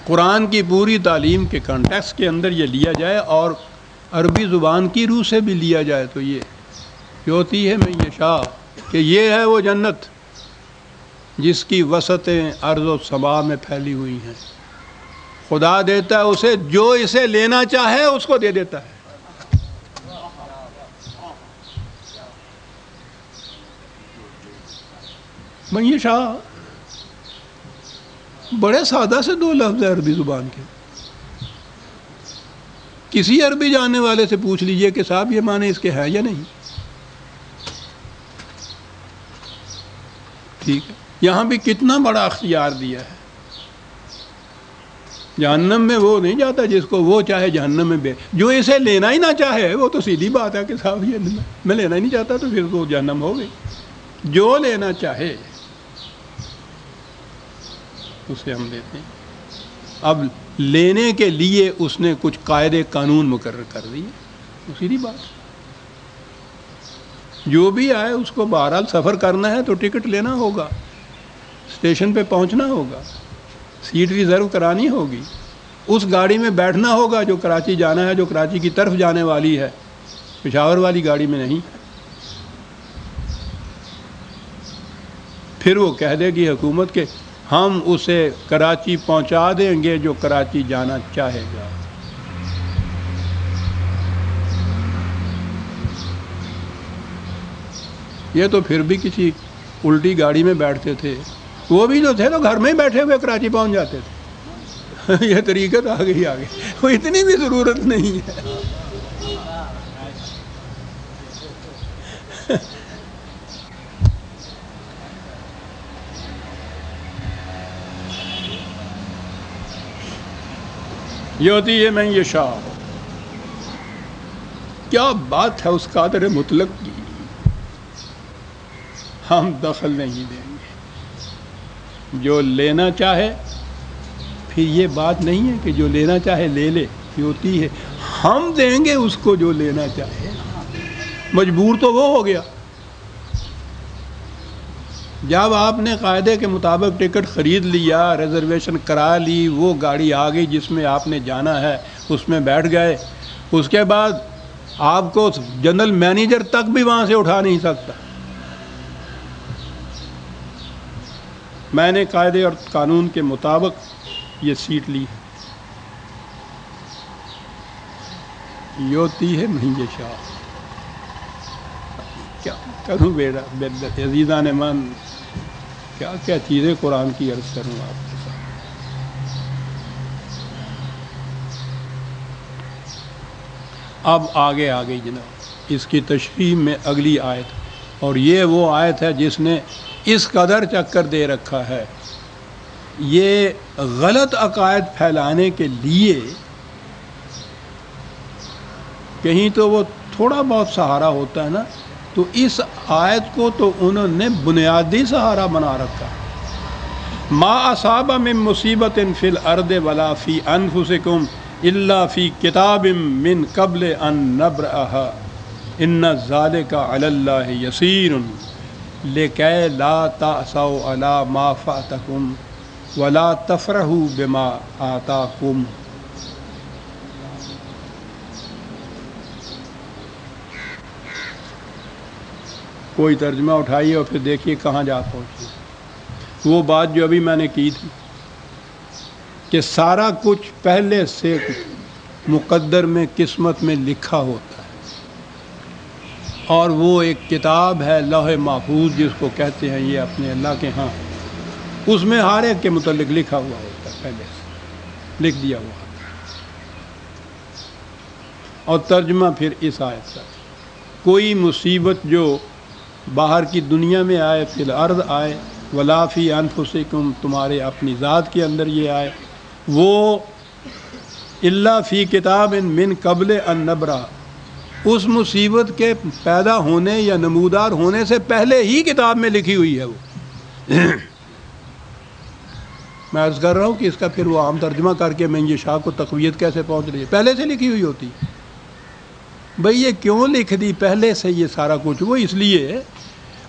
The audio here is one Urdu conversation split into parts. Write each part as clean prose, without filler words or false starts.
قرآن کی پوری تعلیم کے کانٹیکس کے اندر یہ لیا جائے اور عربی زبان کی روح سے بھی لیا جائے تو یہ ہوتی ہے من یشاء کہ یہ ہے وہ جنت جس کی وسعتیں ارض و سما میں پھیلی ہوئی ہیں. خدا دیتا ہے اسے جو اسے لینا چاہے اس کو دے دیتا ہے. من یشاء بڑے سادہ سے دو لفظ ہے عربی زبان کے. کسی عربی جاننے والے سے پوچھ لیجئے کہ صاحب یہ معنی اس کے ہیں یا نہیں. ٹھیک ہے, یہاں بھی کتنا بڑا اختیار دیا ہے. جہنم میں وہ نہیں جاتا جس کو وہ چاہے جہنم میں جو اسے لینا ہی نہ چاہے وہ تو سیدھی بات ہے کہ صاحب یہ میں لینا ہی نہیں چاہتا تو پھر وہ جہنم ہو گئی. جو لینا چاہے اسے ہم دیتے ہیں. اب لینے کے لیے اس نے کچھ قاعدے قانون مقرر کر دیے, سیدھی بات. جو بھی آئے اس کو بہرحال سفر کرنا ہے تو ٹکٹ لینا ہوگا, اسٹیشن پہ پہنچنا ہوگا, سیٹ ریزرو کرانی ہوگی, اس گاڑی میں بیٹھنا ہوگا جو کراچی جانا ہے, جو کراچی کی طرف جانے والی ہے, پشاور والی گاڑی میں نہیں. پھر وہ کہہ دے گی حکومت کہ ہم اسے کراچی پہنچا دیں گے جو کراچی جانا چاہے گا. یہ تو پھر بھی کسی الٹی گاڑی میں بیٹھتے تھے, وہ بھی جو تھے تو گھر میں ہی بیٹھے ہوئے کراچی پہنچ جاتے تھے. یہ طریقت آ گئی آگے, وہ اتنی بھی ضرورت نہیں ہے. یہ ہوتی ہے من یشاء. کیا بات ہے اس قادر مطلق کی, ہم دخل نہیں دیں گے. جو لینا چاہے, پھر یہ بات نہیں ہے کہ جو لینا چاہے لے لے, یہ ہوتی ہے ہم دیں گے اس کو جو لینا چاہے. مجبور تو وہ ہو گیا. جب آپ نے قاعدے کے مطابق ٹکٹ خرید لیا, ریزرویشن کرا لی, وہ گاڑی آ گئی جس میں آپ نے جانا ہے, اس میں بیٹھ گئے, اس کے بعد آپ کو جنرل مینیجر تک بھی وہاں سے اٹھا نہیں سکتا. میں نے قاعدے اور قانون کے مطابق یہ سیٹ لی. یہ ہوتی ہے من یشاء. کیا کروں بیٹا عزیزان من, کیا کیا چیزیں قرآن کی عرض کروں آپ کے ساتھ. اب آگے آ گئی جناب اس کی تشریح میں اگلی آیت, اور یہ وہ آیت ہے جس نے اس قدر چکر دے رکھا ہے. یہ غلط عقائد پھیلانے کے لیے کہیں تو وہ تھوڑا بہت سہارا ہوتا ہے نا, تو اس آیت کو تو انہوں نے بنیادی سہارا بنا رکھا. ما اصاب من مصیبت فی الارض ولا فی انفسکم الا فی کتاب من قبل ان نبرأها ان ذلک علی اللہ یسیر لکی لا تأسوا علی ما فاتکم ولا تفرحوا بما آتاکم. کوئی ترجمہ اٹھائیے اور پھر دیکھیے کہاں جا پہنچی. وہ بات جو ابھی میں نے کی تھی کہ سارا کچھ پہلے سے مقدر میں, قسمت میں لکھا ہوتا ہے, اور وہ ایک کتاب ہے لوح محفوظ جس کو کہتے ہیں یہ اپنے اللہ کے ہاں, اس میں ہر ایک کے متعلق لکھا ہوا ہوتا ہے, پہلے سے لکھ دیا ہوا. اور ترجمہ پھر اس آیت کا, کوئی مصیبت جو باہر کی دنیا میں آئے, فی الارض آئے, ولا فی انفسکم تمہارے اپنی ذات کے اندر یہ آئے, وہ الا فی کتاب من قبل ان نبرأ, اس مصیبت کے پیدا ہونے یا نمودار ہونے سے پہلے ہی کتاب میں لکھی ہوئی ہے. وہ میں عرض کر رہا ہوں کہ اس کا پھر وہ عام ترجمہ کر کے من یشاء کو تقویت کیسے پہنچ رہی ہے, پہلے سے لکھی ہوئی ہوتی. بھئی یہ کیوں لکھ دی پہلے سے یہ سارا کچھ؟ وہ اس لیے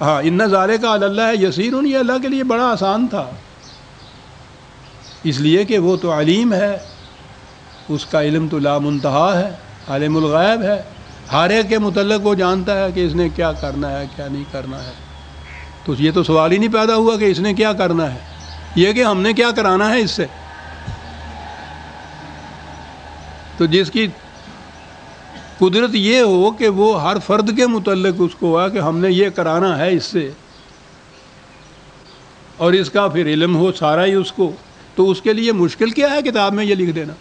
ہاں ان ذالک علی اللہ یسیر, یہ اللہ کے لیے بڑا آسان تھا. اس لیے کہ وہ تو علیم ہے، اس کا علم تو لا منتہا ہے، عالم الغیب ہے، ہر ایک کے متعلق وہ جانتا ہے کہ اس نے کیا کرنا ہے کیا نہیں کرنا ہے۔ تو یہ تو سوال ہی نہیں پیدا ہوا کہ اس نے کیا کرنا ہے، یہ کہ ہم نے کیا کرانا ہے اس سے۔ تو جس کی قدرت یہ ہو کہ وہ ہر فرد کے متعلق اس کو ہوا کہ ہم نے یہ کرانا ہے اس سے، اور اس کا پھر علم ہو سارا ہی اس کو، تو اس کے لیے مشکل کیا ہے کتاب میں یہ لکھ دینا؟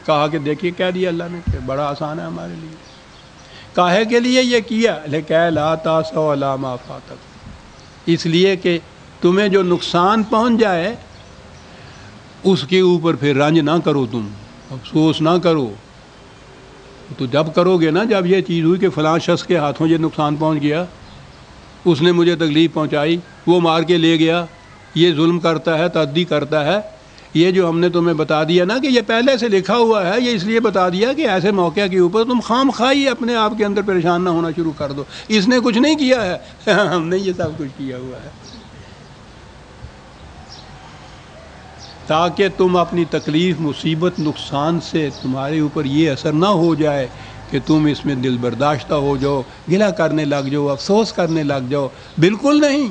کہا کہ دیکھیے کہہ دیا اللہ نے کہ بڑا آسان ہے ہمارے لیے۔ کاہے کے لیے یہ کیا؟ لِکَیْ لَا تَأْسَوْا عَلَىٰ مَا فَاتَکُم، اس لیے کہ تمہیں جو نقصان پہنچ جائے اس کے اوپر پھر رنج نہ کرو، تم افسوس نہ کرو۔ تو جب کرو گے نا، جب یہ چیز ہوئی کہ فلاں شخص کے ہاتھوں یہ نقصان پہنچ گیا، اس نے مجھے تکلیف پہنچائی، وہ مار کے لے گیا، یہ ظلم کرتا ہے، تعدی کرتا ہے، یہ جو ہم نے تمہیں بتا دیا نا کہ یہ پہلے سے لکھا ہوا ہے، یہ اس لیے بتا دیا کہ ایسے موقع کے اوپر تم خام خواہی اپنے آپ کے اندر پریشان نہ ہونا شروع کر دو۔ اس نے کچھ نہیں کیا ہے، ہم نے یہ سب کچھ کیا ہوا ہے، تاکہ تم اپنی تکلیف مصیبت نقصان سے تمہارے اوپر یہ اثر نہ ہو جائے کہ تم اس میں دل برداشتہ ہو جاؤ، گلہ کرنے لگ جاؤ، افسوس کرنے لگ جاؤ۔ بالکل نہیں۔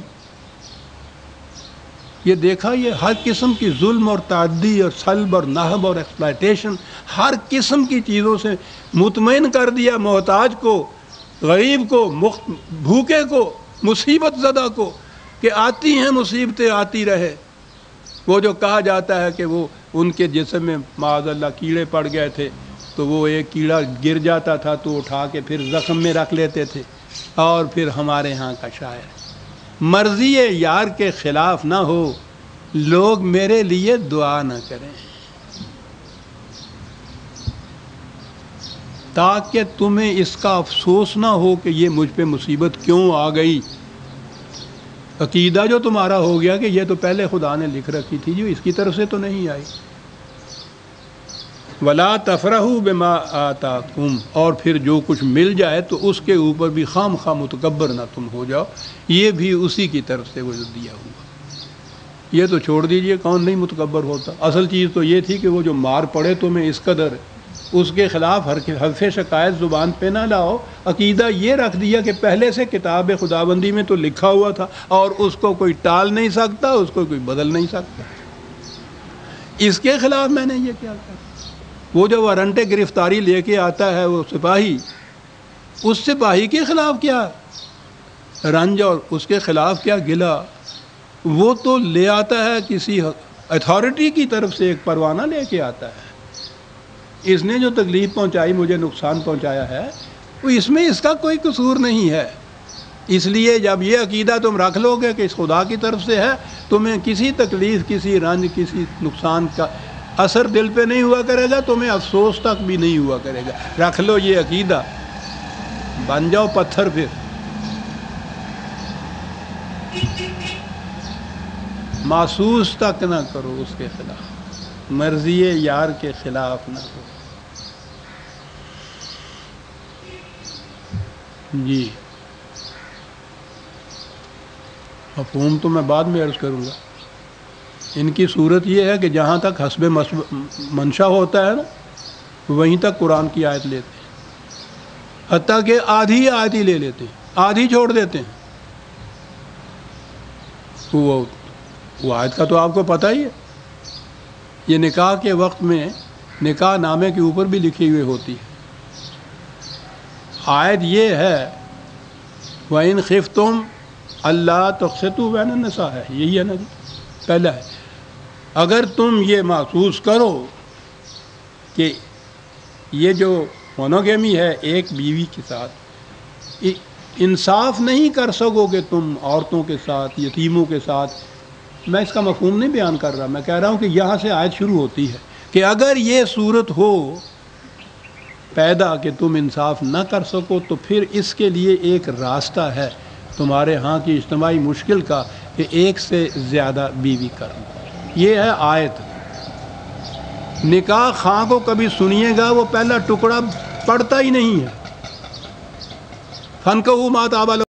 یہ دیکھا، یہ ہر قسم کی ظلم اور تعدی اور سلب اور نہب اور ایکسپلائٹیشن، ہر قسم کی چیزوں سے مطمئن کر دیا محتاج کو، غریب کو، بھوکے کو، مصیبت زدہ کو، کہ آتی ہیں مصیبتیں آتی رہے۔ وہ جو کہا جاتا ہے کہ وہ ان کے جسم میں معاذ اللہ کیڑے پڑ گئے تھے، تو وہ ایک کیڑا گر جاتا تھا تو اٹھا کے پھر زخم میں رکھ لیتے تھے۔ اور پھر ہمارے ہاں کا شاعر، مرضی یار کے خلاف نہ ہو، لوگ میرے لیے دعا نہ کریں، تاکہ تمہیں اس کا افسوس نہ ہو کہ یہ مجھ پہ مصیبت کیوں آ گئی۔ عقیدہ جو تمہارا ہو گیا کہ یہ تو پہلے خدا نے لکھ رکھی تھی، جو اس کی طرف سے تو نہیں آئی۔ وَلَا تَفْرَحُوا بِمَا آتَاكُمْ، اور پھر جو کچھ مل جائے تو اس کے اوپر بھی خام خواہ متکبر نہ تم ہو جاؤ، یہ بھی اسی کی طرف سے وہ جو دیا ہوا۔ یہ تو چھوڑ دیجئے، کون نہیں متکبر ہوتا۔ اصل چیز تو یہ تھی کہ وہ جو مار پڑے تمہیں اس قدر، اس کے خلاف حرف شکایت زبان پہ نہ لاؤ۔ عقیدہ یہ رکھ دیا کہ پہلے سے کتاب خداوندی میں تو لکھا ہوا تھا، اور اس کو کوئی ٹال نہیں سکتا، اس کو کوئی بدل نہیں سکتا۔ اس کے خلاف میں نے یہ کیا کہا؟ وہ جو وارنٹ گرفتاری لے کے آتا ہے وہ سپاہی، اس سپاہی کے خلاف کیا رنج اور اس کے خلاف کیا گلہ؟ وہ تو لے آتا ہے کسی اتھارٹی کی طرف سے، ایک پروانہ لے کے آتا ہے۔ اس نے جو تکلیف پہنچائی، مجھے نقصان پہنچایا ہے، وہ اس میں اس کا کوئی قصور نہیں ہے۔ اس لیے جب یہ عقیدہ تم رکھ لو گے کہ اس خدا کی طرف سے ہے، تمہیں کسی تکلیف، کسی رنج، کسی نقصان کا اثر دل پہ نہیں ہوا کرے گا، تمہیں افسوس تک بھی نہیں ہوا کرے گا۔ رکھ لو یہ عقیدہ، بن جاؤ پتھر پھر۔ محسوس تک نہ کرو اس کے خلاف، مرضی یار کے خلاف نہ ہو۔ جی مفہوم تو میں بعد میں عرض کروں گا۔ ان کی صورت یہ ہے کہ جہاں تک حسب منشا ہوتا ہے نا، وہیں تک قرآن کی آیت لیتے ہیں، حتیٰ کہ آدھی آیت ہی لے لیتے ہیں، آدھی چھوڑ دیتے ہیں۔ وہ آیت کا تو آپ کو پتہ ہی ہے، یہ نکاح کے وقت میں نکاح نامے کے اوپر بھی لکھی ہوئی ہوتی ہے۔ آیت یہ ہے وَإِنْ خِفْتُمْ أَلَّا تُقْسِطُوا بَيْنَ النِّسَاءِ ہے، یہی ہے نا جی، پہلا ہے۔ اگر تم یہ محسوس کرو کہ یہ جو مونوگیمی ہے، ایک بیوی کے ساتھ انصاف نہیں کر سکو گے تم عورتوں کے ساتھ، یتیموں کے ساتھ، میں اس کا مفہوم نہیں بیان کر رہا، میں کہہ رہا ہوں کہ یہاں سے آیت شروع ہوتی ہے کہ اگر یہ صورت ہو پیدا کہ تم انصاف نہ کر سکو، تو پھر اس کے لیے ایک راستہ ہے تمہارے ہاں کی اجتماعی مشکل کا، کہ ایک سے زیادہ بیوی کرنا۔ یہ ہے آیت۔ نکاح خواہ کو کبھی سنیے گا، وہ پہلا ٹکڑا پڑتا ہی نہیں ہے، فَانكِحُوا مَا طَابَ